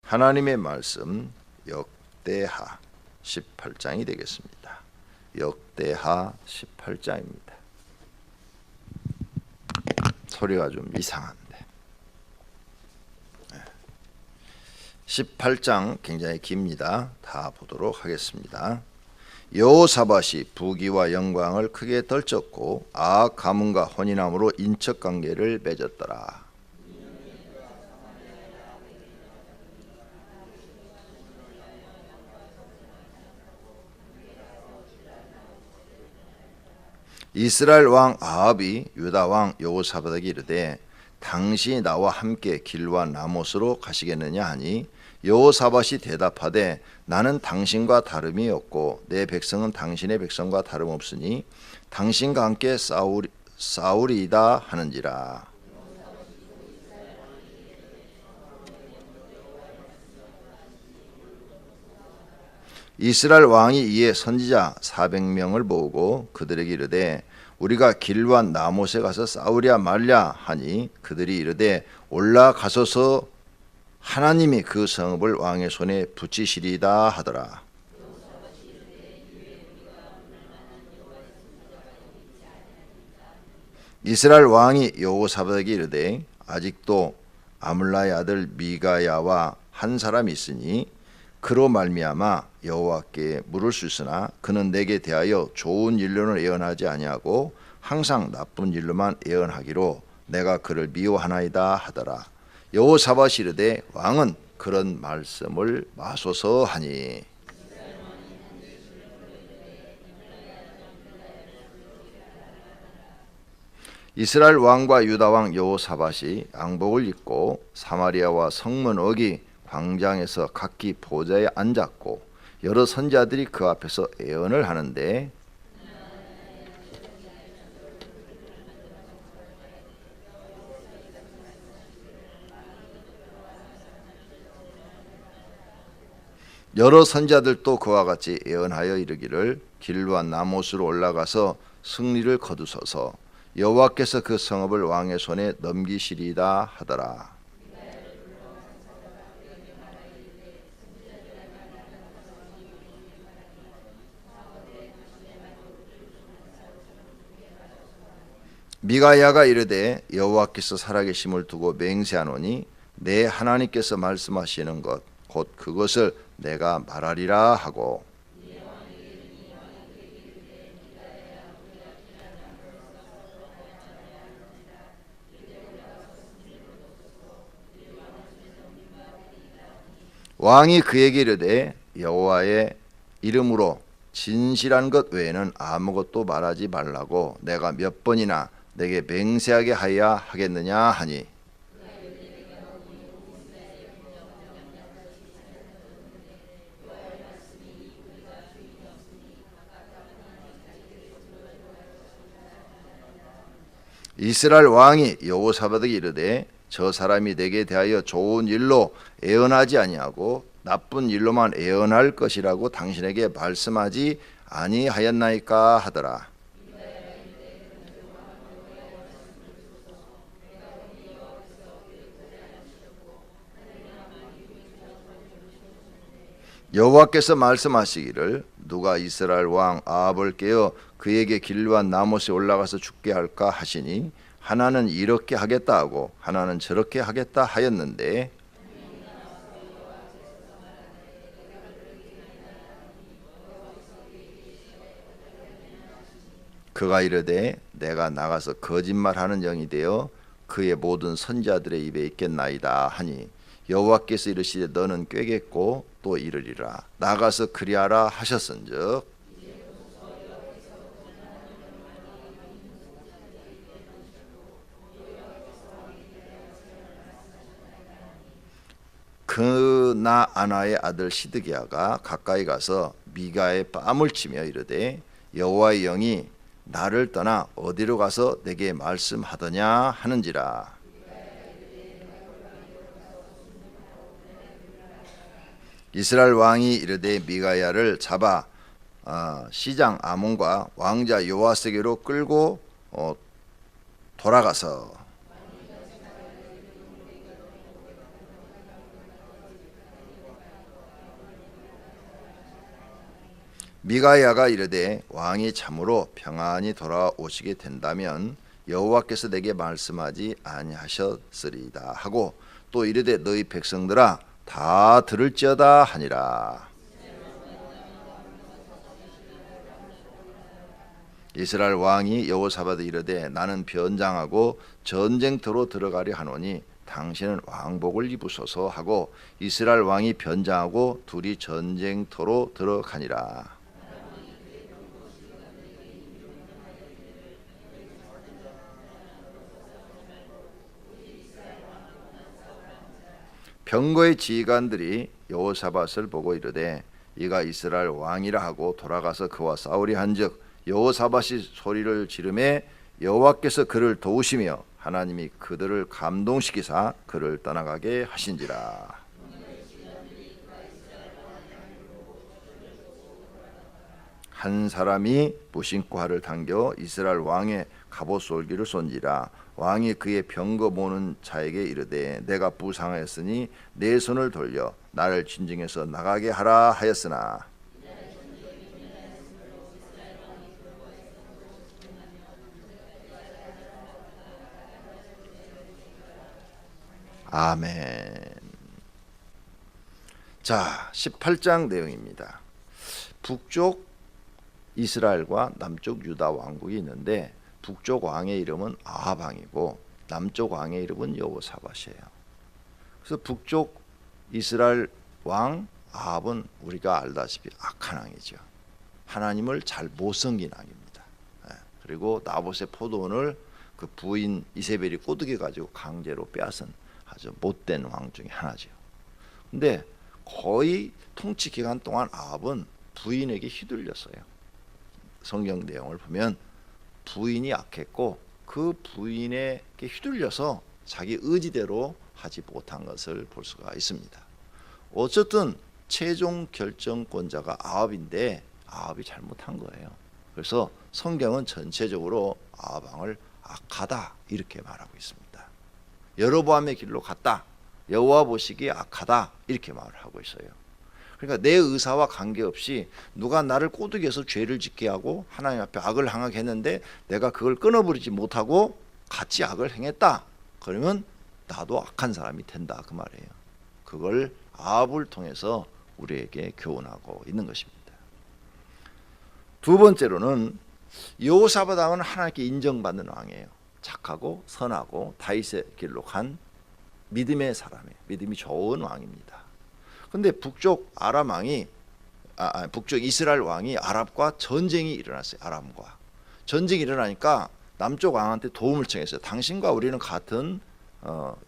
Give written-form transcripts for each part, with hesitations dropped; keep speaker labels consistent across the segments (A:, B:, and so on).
A: 하나님의 말씀 역대하 18장이 되겠습니다. 역대하 18장입니다. 소리가 좀 이상한데 18장 굉장히 깁니다. 다 보도록 하겠습니다. 여호사밧이 부귀와 영광을 크게 떨쳤고 아합 가문과 혼인함으로 인척관계를 맺었더라. 이스라엘 왕 아합이 유다 왕 여호사밧에게 이르되 당신이 나와 함께 길과 라못으로 가시겠느냐 하니 여호사밧이 대답하되 나는 당신과 다름이 없고 내 백성은 당신의 백성과 다름없으니 당신과 함께 싸우리이다 하는지라. 이스라엘 왕이 이에 선지자 400명을 모으고 그들에게 이르되 우리가 길과 라못에 가서 싸우랴 말랴 하니 그들이 이르되 올라가소서 하나님이 그 성읍을 왕의 손에 붙이시리이다 하더라. 이스라엘 왕이 여호사밧에게 이르되 아직도 아물라의 아들 미가야와 한 사람이 있으니 그로 말미암아 여호와께 물을 수 있으나 그는 내게 대하여 좋은 일로는 예언하지 아니하고 항상 나쁜 일로만 예언하기로 내가 그를 미워하나이다 하더라. 여호사밧이 이르되 왕은 그런 말씀을 마소서 하니 이스라엘 왕과 유다 왕 여호사밧이 양복을 입고 사마리아와 성문 어기 광장에서 각기 보좌에 앉았고 여러 선지자들이 그 앞에서 예언을 하는데 여러 선지자들도 그와 같이 예언하여 이르기를 길과 라못으로 올라가서 승리를 거두소서 여호와께서 그 성읍을 왕의 손에 넘기시리이다 하더라. 미가야가 이르되 여호와께서 살아계심을 두고 맹세하노니 내 하나님께서 말씀하시는 것 곧 그것을 내가 말하리라 하고 왕이 그에게 이르되 여호와의 이름으로 진실한 것 외에는 아무것도 말하지 말라고 내가 몇 번이나 내게 맹세하게 하여야 하겠느냐 하니 이스라엘 왕이 여호사밧에게 이르되 저 사람이 내게 대하여 좋은 일로 예언하지 아니하고 나쁜 일로만 예언할 것이라고 당신에게 말씀하지 아니하였나이까 하더라. 여호와께서 말씀하시기를 누가 이스라엘 왕 아합을 깨어 그에게 길과 라못에 올라가서 죽게 할까 하시니 하나는 이렇게 하겠다 하고 하나는 저렇게 하겠다 하였는데 그가 이르되 내가 나가서 거짓말하는 영이 되어 그의 모든 선지자들의 입에 있겠나이다 하니 여호와께서 이르시되 너는 꾀겠고 또 이르리라 나가서 그리하라 하셨은즉 그나 아나의 아들 시드기야가 가까이 가서 미가의 뺨을 치며 이르되 여호와의 영이 나를 떠나 어디로 가서 내게 말씀하더냐 하는지라. 이스라엘 왕이 이르되 미가야를 잡아 시장 아몬과 왕자 요아스에게로 끌고 돌아가서 미가야가 이르되 왕이 참으로 평안히 돌아오시게 된다면 여호와께서 내게 말씀하지 아니하셨으리이다 하고 또 이르되 너희 백성들아 다 들을지어다 하니라. 이스라엘 왕이 여호사밧에 이르되 나는 변장하고 전쟁터로 들어가려 하노니 당신은 왕복을 입으소서 하고 이스라엘 왕이 변장하고 둘이 전쟁터로 들어가니라. 병거의 지휘관들이 여호사밧을 보고 이르되 이가 이스라엘 왕이라 하고 돌아가서 그와 싸우리 한즉 여호사밧이 소리를 지르매 여호와께서 그를 도우시며 하나님이 그들을 감동시키사 그를 떠나가게 하신지라. 한 사람이 무신과를 당겨 이스라엘 왕의 갑옷 솔기를 쏜지라. 왕이 그의 병거 모는 자에게 이르되 내가 부상하였으니 내 손을 돌려 나를 진정해서 나가게 하라 하였으나 아멘. 자, 18장 내용입니다. 북쪽 이스라엘과 남쪽 유다 왕국이 있는데 북쪽 왕의 이름은 아합 왕이고 남쪽 왕의 이름은 여호사밧이에요. 그래서 북쪽 이스라엘 왕 아합은 우리가 알다시피 악한 왕이죠. 하나님을 잘 못 섬긴 왕입니다. 그리고 나봇의 포도원을 그 부인 이세벨이 꼬드겨 가지고 강제로 빼앗은 아주 못된 왕 중에 하나죠. 근데 거의 통치 기간 동안 아합은 부인에게 휘둘렸어요. 성경 내용을 보면 부인이 악했고 그 부인에게 휘둘려서 자기 의지대로 하지 못한 것을 볼 수가 있습니다. 어쨌든 최종 결정권자가 아합인데 아합이 잘못한 거예요. 그래서 성경은 전체적으로 아합 왕을 악하다 이렇게 말하고 있습니다. 여로보암의 길로 갔다. 여호와 보시기에 악하다 이렇게 말을 하고 있어요. 그러니까 내 의사와 관계없이 누가 나를 꼬드겨서 죄를 짓게 하고 하나님 앞에 악을 행하게 했는데 내가 그걸 끊어버리지 못하고 같이 악을 행했다. 그러면 나도 악한 사람이 된다 그 말이에요. 그걸 아합을 통해서 우리에게 교훈하고 있는 것입니다. 두 번째로는 여호사밧 왕은 하나님께 인정받는 왕이에요. 착하고 선하고 다윗의 길로 간 믿음의 사람이에요. 믿음이 좋은 왕입니다. 근데 북쪽 아람 왕이 북쪽 이스라엘 왕이 아랍과 전쟁이 일어났어요. 아람과 전쟁이 일어나니까 남쪽 왕한테 도움을 청했어요. 당신과 우리는 같은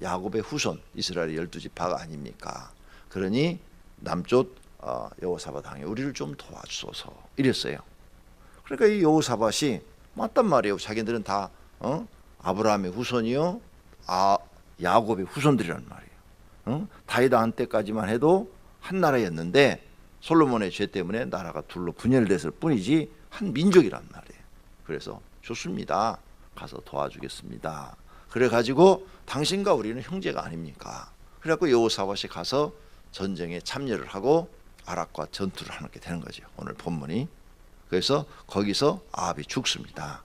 A: 야곱의 후손 이스라엘의 12지파가 아닙니까? 그러니 남쪽 여호사밧 왕이 우리를 좀 도와주소서 이랬어요. 그러니까 이 여호사밧이 맞단 말이에요. 자기들은 다 아브라함의 후손이요 야곱의 후손들이란 말이에요. 다윗 왕 때까지만 해도 한 나라였는데 솔로몬의 죄 때문에 나라가 둘로 분열됐을 뿐이지 한 민족이란 말이에요. 그래서 좋습니다. 가서 도와주겠습니다. 그래가지고 당신과 우리는 형제가 아닙니까? 그래갖고 여호사밧이 가서 전쟁에 참여를 하고 아랍과 전투를 하게 되는 거죠. 오늘 본문이. 그래서 거기서 아합이 죽습니다.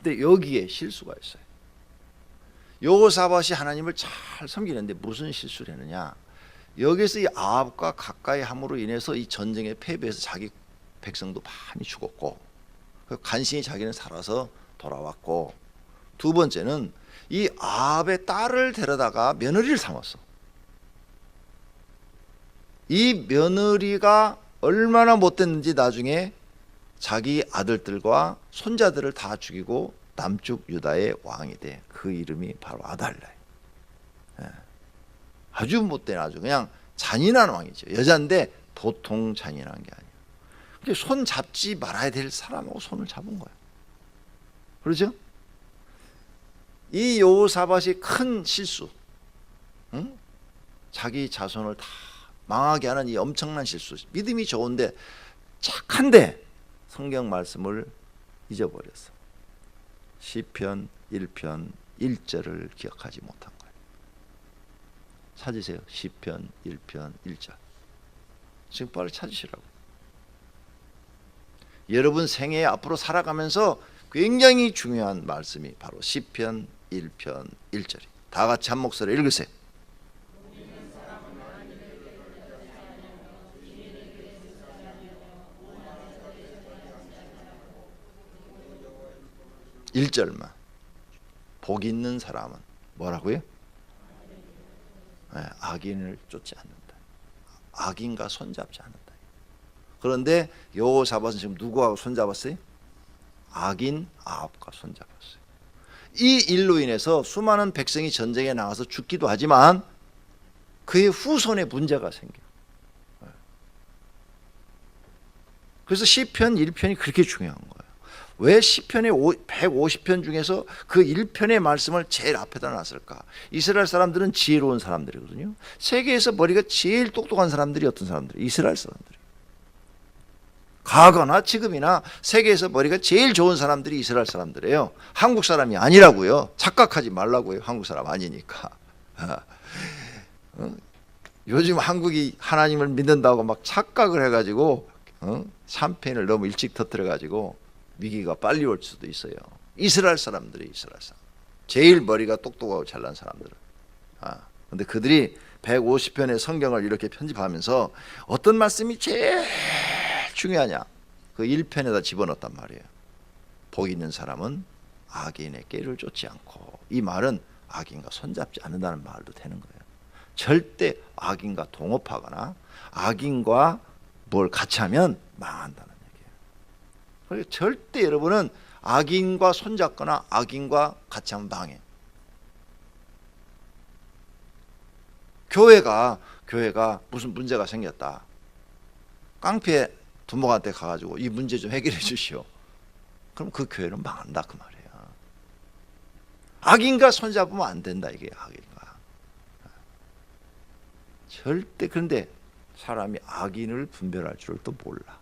A: 근데 여기에 실수가 있어요. 여호사밧이 하나님을 잘 섬기는데 무슨 실수를 했느냐? 여기서 이 아합과 가까이 함으로 인해서 이 전쟁에 패배해서 자기 백성도 많이 죽었고 간신히 자기는 살아서 돌아왔고 두 번째는 이 아합의 딸을 데려다가 며느리를 삼았어. 이 며느리가 얼마나 못됐는지 나중에 자기 아들들과 손자들을 다 죽이고 남쪽 유다의 왕이 돼. 그 이름이 바로 아달랴예요. 아주 못된 아주 그냥 잔인한 왕이죠. 여자인데 보통 잔인한 게 아니에요. 손 잡지 말아야 될 사람하고 손을 잡은 거예요. 그렇죠? 이 여호사밧이 큰 실수, 자기 자손을 다 망하게 하는 이 엄청난 실수. 믿음이 좋은데 착한데 성경 말씀을 잊어버렸어. 시편 1편 1절을 기억하지 못한 거예요. 찾으세요. 시편 1편 1절. 지금 빨리 찾으시라고. 여러분 생애 앞으로 살아가면서 굉장히 중요한 말씀이 바로 시편 1편 1절이. 다 같이 한 목소리로 읽으세요. 1절만. 복 있는 사람은 뭐라고요? 네, 악인을 쫓지 않는다. 악인과 손잡지 않는다. 그런데 여호사밧은 지금 누구하고 손잡았어요? 악인 아합과 손잡았어요. 이 일로 인해서 수많은 백성이 전쟁에 나가서 죽기도 하지만 그의 후손에 문제가 생겨요. 그래서 시편 1편이 그렇게 중요한 거예요. 왜 시편의 150편 중에서 그 1편의 말씀을 제일 앞에다 놨을까? 이스라엘 사람들은 지혜로운 사람들이거든요. 세계에서 머리가 제일 똑똑한 사람들이 어떤 사람들이? 이스라엘 사람들이. 과거나 지금이나 세계에서 머리가 제일 좋은 사람들이 이스라엘 사람들이에요. 한국 사람이 아니라고요. 착각하지 말라고요. 한국 사람 아니니까. 요즘 한국이 하나님을 믿는다고 막 착각을 해가지고 샴페인을 너무 일찍 터뜨려가지고 위기가 빨리 올 수도 있어요. 이스라엘 사람들이 이스라엘 사람. 제일 머리가 똑똑하고 잘난 사람들은. 근데 그들이 150편의 성경을 이렇게 편집하면서 어떤 말씀이 제일 중요하냐? 그 1편에다 집어넣었단 말이에요. 복 있는 사람은 악인의 꾀를 쫓지 않고, 이 말은 악인과 손잡지 않는다는 말도 되는 거예요. 절대 악인과 동업하거나 악인과 뭘 같이 하면 망한다는 얘기예요. 그러니까 절대 여러분은 악인과 손잡거나 악인과 같이 하면 망해요. 교회가 무슨 문제가 생겼다. 깡패 두목한테 가가지고 이 문제 좀 해결해 주시오. 그럼 그 교회는 망한다 그 말이에요. 악인과 손잡으면 안 된다 이게 악인과. 절대. 그런데 사람이 악인을 분별할 줄을 또 몰라.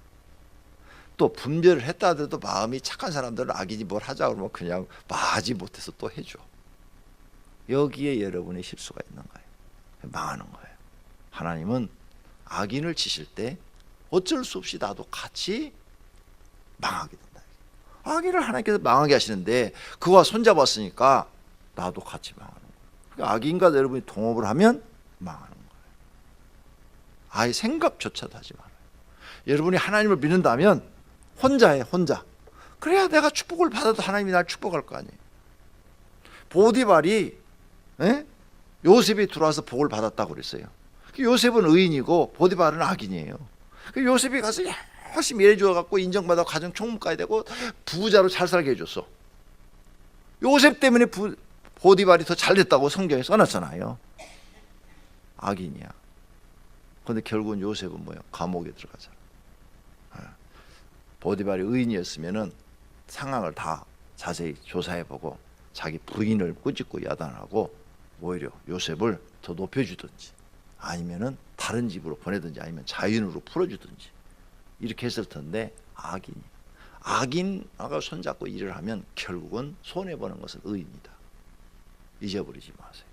A: 또 분별을 했다 하더라도 마음이 착한 사람들은 악인이 뭘 하자 그러면 그냥 마지 못해서 또 해줘. 여기에 여러분의 실수가 있는 거예요. 망하는 거예요. 하나님은 악인을 치실 때 어쩔 수 없이 나도 같이 망하게 된다. 악인을 하나님께서 망하게 하시는데 그와 손잡았으니까 나도 같이 망하는 거예요. 그러니까 악인과 여러분이 동업을 하면 망하는 거예요. 아예 생각조차도 하지 말아요. 여러분이 하나님을 믿는다면 혼자 해, 혼자. 그래야 내가 축복을 받아도 하나님이 날 축복할 거 아니에요. 보디발이 요셉이 들어와서 복을 받았다고 그랬어요. 요셉은 의인이고 보디발은 악인이에요. 요셉이 가서 열심히 일해줘갖고 인정받아 가정 총무까지 되고 부자로 잘 살게 해줬어. 요셉 때문에 보디발이 더 잘됐다고 성경에 써놨잖아요. 악인이야. 그런데 결국은 요셉은 뭐예요? 감옥에 들어가잖아. 보디발이 의인이었으면은 상황을 다 자세히 조사해보고 자기 부인을 꾸짖고 야단하고 오히려 요셉을 더 높여주든지 아니면은 다른 집으로 보내든지 아니면 자연으로 풀어주든지 이렇게 했을 텐데 악인과 손잡고 일을 하면 결국은 손해보는 것은 의인이다. 잊어버리지 마세요.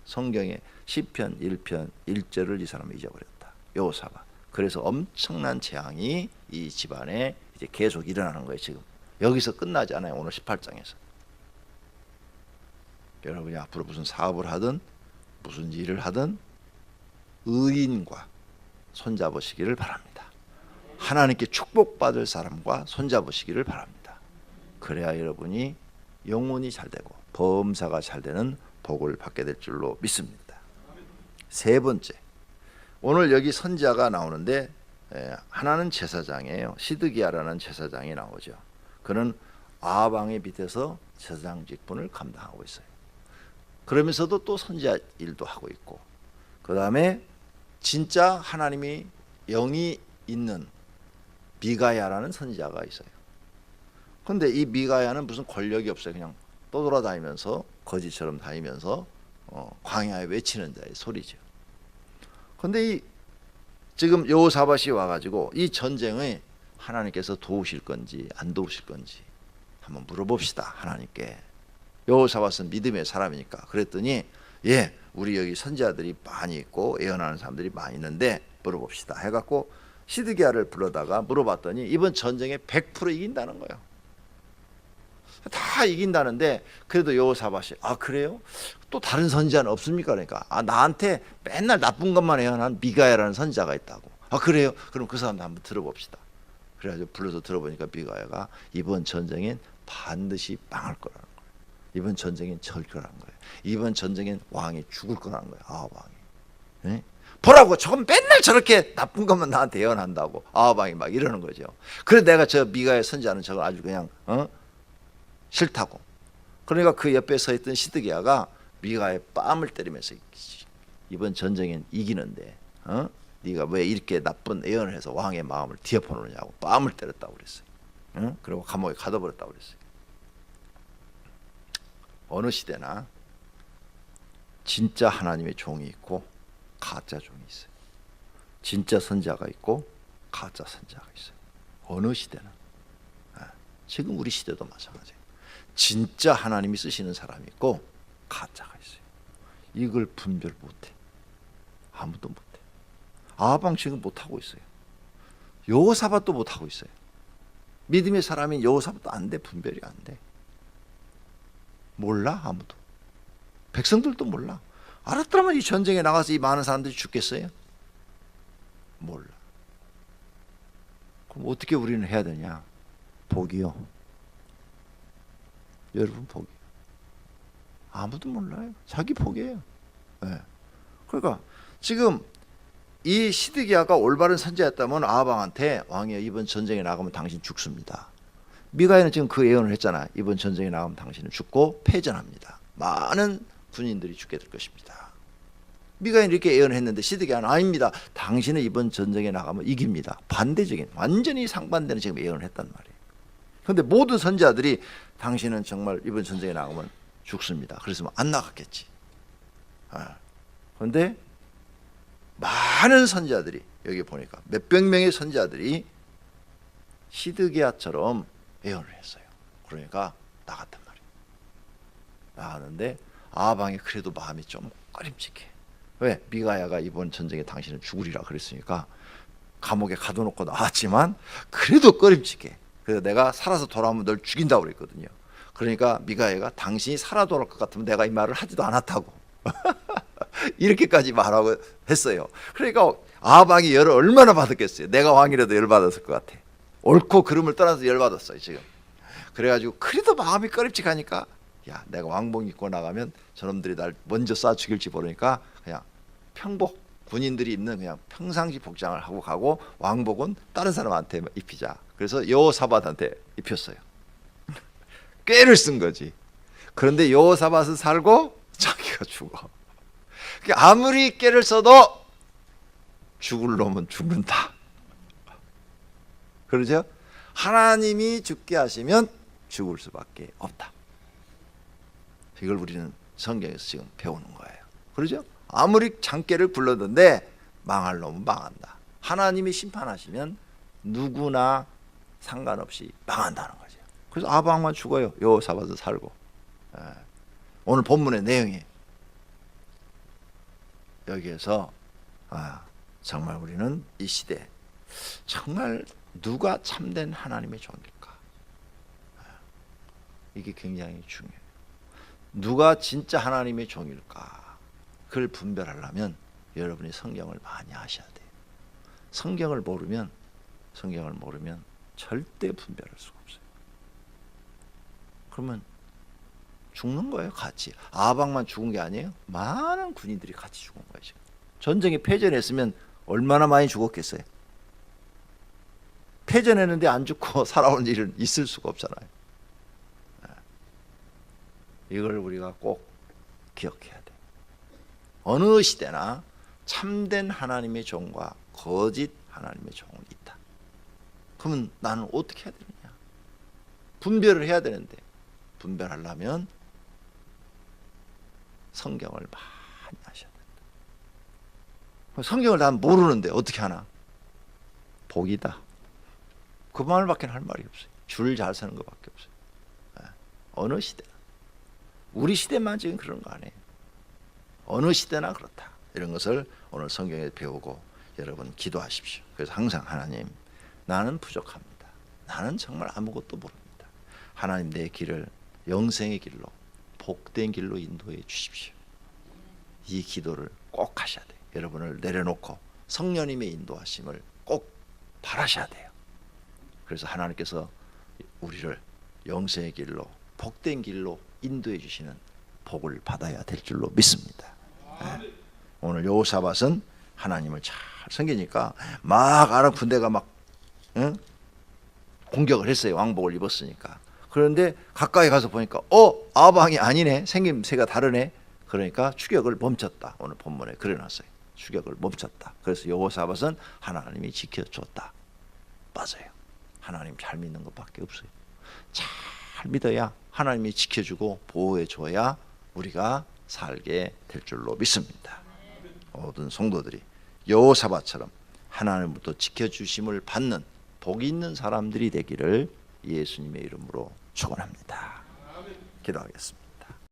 A: 성경의 시편 1편 1절을 이 사람은 잊어버렸다. 여호사밧. 그래서 엄청난 재앙이 이 집안에 이제 계속 일어나는 거예요. 지금 여기서 끝나지 않아요. 오늘 18장에서. 여러분이 앞으로 무슨 사업을 하든 무슨 일을 하든 의인과 손잡으시기를 바랍니다. 하나님께 축복받을 사람과 손잡으시기를 바랍니다. 그래야 여러분이 영혼이 잘되고 범사가 잘되는 복을 받게 될 줄로 믿습니다. 세 번째, 오늘 여기 선지자가 나오는데 하나는 제사장이에요. 시드기야라는 제사장이 나오죠. 그는 아합 왕의 밑에서 제사장 직분을 감당하고 있어요. 그러면서도 또 선지자 일도 하고 있고, 그 다음에 진짜 하나님이 영이 있는 미가야라는 선지자가 있어요. 그런데 이 미가야는 무슨 권력이 없어요. 그냥 떠돌아다니면서 거지처럼 다니면서 광야에 외치는 자의 소리죠. 그런데 지금 여호사밧이 와가지고 이 전쟁에 하나님께서 도우실 건지 안 도우실 건지 한번 물어봅시다. 하나님께. 여호사밧은 믿음의 사람이니까. 그랬더니 우리 여기 선지자들이 많이 있고 예언하는 사람들이 많이 있는데 물어봅시다 해갖고 시드기야를 불러다가 물어봤더니 이번 전쟁에 100% 이긴다는 거예요. 다 이긴다는데 그래도 여호사밧이 그래요? 또 다른 선지자는 없습니까? 그러니까 나한테 맨날 나쁜 것만 예언한 미가야라는 선지자가 있다고. 그래요? 그럼 그 사람도 한번 들어봅시다. 그래가지고 불러서 들어보니까 미가야가 이번 전쟁엔 반드시 망할 거라는 거예요. 이번 전쟁엔 절 거라는 거예요. 이번 전쟁엔 왕이 죽을 거라는 거예요. 왕이. 네? 보라고, 저건 맨날 저렇게 나쁜 것만 나한테 예언한다고 왕이 막 이러는 거죠. 그래서 내가 저 미가야 선지자는 저걸 아주 그냥 싫다고. 그러니까 그 옆에 서 있던 시드기야가 미가의 뺨을 때리면서 이번 전쟁엔 이기는데 네가 왜 이렇게 나쁜 예언을 해서 왕의 마음을 뒤엎어놓느냐고 뺨을 때렸다고 그랬어요. 그리고 감옥에 가둬버렸다고 그랬어요. 어느 시대나 진짜 하나님의 종이 있고 가짜 종이 있어요. 진짜 선지자가 있고 가짜 선지자가 있어요. 어느 시대나. 지금 우리 시대도 마찬가지예요. 진짜 하나님이 쓰시는 사람이 있고 가짜가 있어요. 이걸 분별 못해. 아무도 못해. 아방 지금 못하고 있어요. 여호사밧도 못하고 있어요. 믿음의 사람인 여호사밧도 안 돼. 분별이 안 돼. 몰라 아무도. 백성들도 몰라. 알았더라면 이 전쟁에 나가서 이 많은 사람들이 죽겠어요? 몰라. 그럼 어떻게 우리는 해야 되냐? 복이요. 여러분 복이. 아무도 몰라요. 자기 복이에요. 네. 그러니까 지금 이 시드기야가 올바른 선지자였다면 아하방한테 왕이여 이번 전쟁에 나가면 당신 죽습니다. 미가야는 지금 그 예언을 했잖아. 이번 전쟁에 나가면 당신은 죽고 패전합니다. 많은 군인들이 죽게 될 것입니다. 미가야는 이렇게 예언을 했는데 시드기야는 아닙니다. 당신은 이번 전쟁에 나가면 이깁니다. 반대적인 완전히 상반되는 지금 예언을 했단 말이에요. 그런데 모든 선지자들이 당신은 정말 이번 전쟁에 나가면 죽습니다. 그랬으면 안 나갔겠지. 그런데 많은 선지자들이 여기 보니까 몇백 명의 선지자들이 시드기야처럼 예언을 했어요. 그러니까 나갔단 말이에요. 나갔는데 아하방이 그래도 마음이 좀 꺼림칙해. 왜? 미가야가 이번 전쟁에 당신은 죽으리라 그랬으니까 감옥에 가둬놓고 나왔지만 그래도 꺼림칙해. 그래서 내가 살아서 돌아오면 널 죽인다고 그랬거든요. 그러니까 미가야가 당신이 살아 돌아올 것 같으면 내가 이 말을 하지도 않았다고 이렇게까지 말하고 했어요. 그러니까 아하방이 열을 얼마나 받았겠어요. 내가 왕이라도 열받았을 것 같아. 옳고 그름을 떠나서 열받았어요 지금. 그래가지고 그래도 마음이 꺼림칙하니까 야 내가 왕복 입고 나가면 저놈들이 날 먼저 쏴 죽일지 모르니까 그냥 평복, 군인들이 입는 그냥 평상시 복장을 하고 가고 왕복은 다른 사람한테 입히자. 그래서 여호사밧한테 입혔어요. 꾀를 쓴 거지. 그런데 여호사밧은 살고 자기가 죽어. 아무리 꾀를 써도 죽을 놈은 죽는다. 그러죠? 하나님이 죽게 하시면 죽을 수밖에 없다. 이걸 우리는 성경에서 지금 배우는 거예요. 그러죠? 아무리 장깨를 굴렀는데 망할 놈은 망한다. 하나님이 심판하시면 누구나 상관없이 망한다는 거죠. 그래서 아방만 죽어요. 여호사밧은 살고. 오늘 본문의 내용이 여기에서 정말 우리는 이 시대 정말 누가 참된 하나님의 종일까? 이게 굉장히 중요해요. 누가 진짜 하나님의 종일까? 그걸 분별하려면 여러분이 성경을 많이 하셔야 돼요. 성경을 모르면 절대 분별할 수가 없어요. 그러면 죽는 거예요, 같이. 아방만 죽은 게 아니에요. 많은 군인들이 같이 죽은 거예요, 지금. 전쟁에 패전했으면 얼마나 많이 죽었겠어요. 패전했는데 안 죽고 살아온 일은 있을 수가 없잖아요. 이걸 우리가 꼭 기억해야 돼. 어느 시대나 참된 하나님의 종과 거짓 하나님의 종은 있다. 그러면 나는 어떻게 해야 되느냐? 분별을 해야 되는데 분별하려면 성경을 많이 하셔야 된다. 성경을 난 모르는데 어떻게 하나? 복이다. 그 말밖에 할 말이 없어요. 줄 잘 서는 것밖에 없어요. 어느 시대나. 우리 시대만 지금 그런 거 아니에요. 어느 시대나 그렇다. 이런 것을 오늘 성경에 배우고 여러분 기도하십시오. 그래서 항상 하나님, 나는 부족합니다. 나는 정말 아무것도 모릅니다. 하나님, 내 길을 영생의 길로, 복된 길로 인도해 주십시오. 이 기도를 꼭 하셔야 돼요. 여러분을 내려놓고 성령님의 인도하심을 꼭 바라셔야 돼요. 그래서 하나님께서 우리를 영생의 길로, 복된 길로 인도해 주시는 복을 받아야 될 줄로 믿습니다. 네. 오늘 여호사밧은 하나님을 잘 섬기니까 막 아람 군대가 막 공격을 했어요. 왕복을 입었으니까. 그런데 가까이 가서 보니까 아방이 아니네. 생김새가 다르네. 그러니까 추격을 멈췄다. 오늘 본문에 그려놨어요. 추격을 멈췄다. 그래서 여호사밧은 하나님이 지켜줬다. 맞아요. 하나님 잘 믿는 것밖에 없어요. 잘 믿어야 하나님이 지켜주고 보호해줘야 우리가 살게 될 줄로 믿습니다. 모든 성도들이 여호사밧처럼 하나님부터 지켜주심을 받는 복이 있는 사람들이 되기를 예수님의 이름으로 축원합니다. 기도하겠습니다.